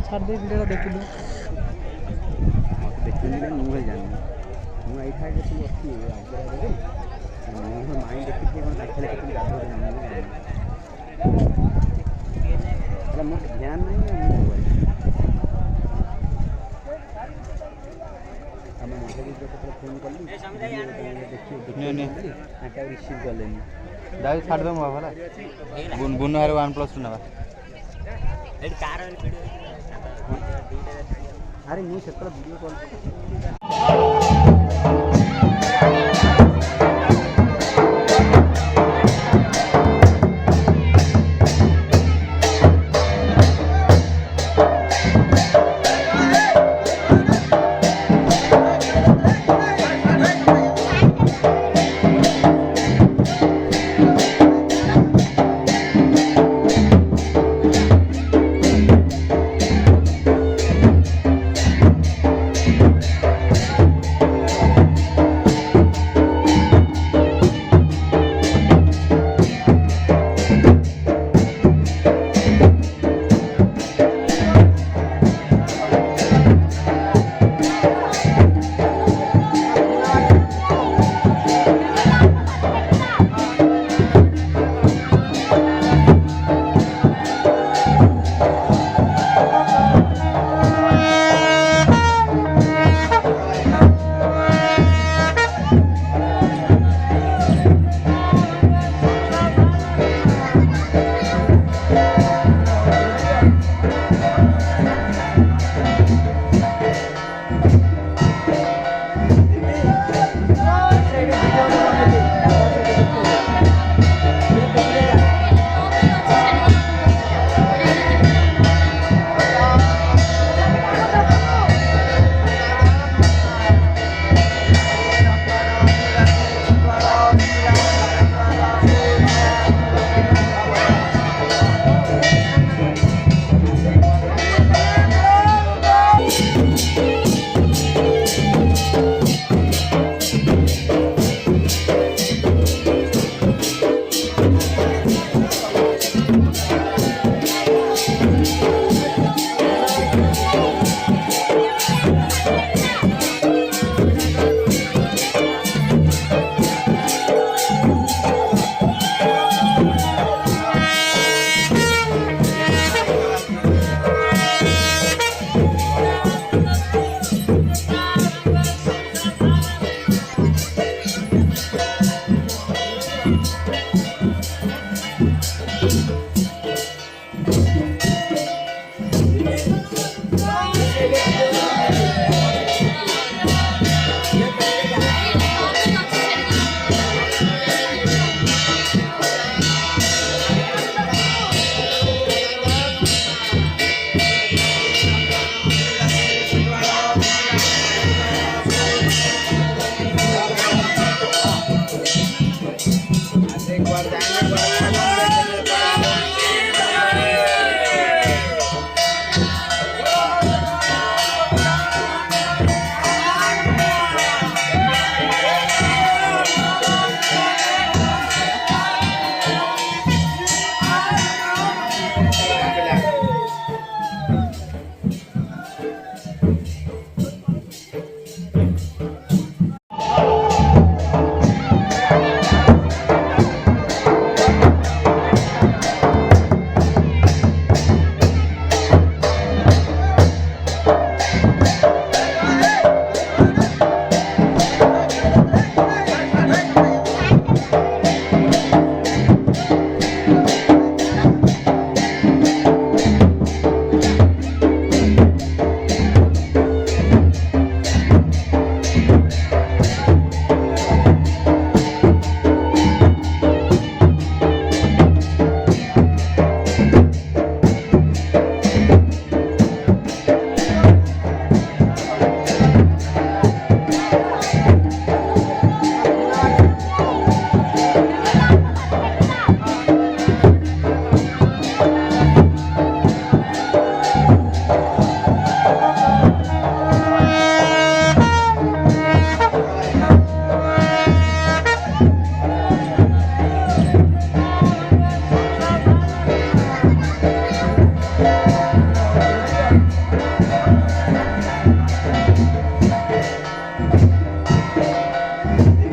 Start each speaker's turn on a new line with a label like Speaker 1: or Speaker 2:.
Speaker 1: छाड़ दे वीडियो देखि दे
Speaker 2: देखिए मुझे जाननी मुझे ये था कि तू अच्छी है आगे मुझे माइंड देखी थी कौन देखले कितनी गाधो है अरे मुझे ध्यान नहीं है मुझे हम मुझे भी जो फोन कर ली देखिए नहीं आके रिसीव कर लेनी
Speaker 3: दाई छाड़ दो मोबाइल वाला बुन हारे 1+ नबा
Speaker 2: एड कार वीडियो अरे मुझे से वीडियो कॉल ଅଛି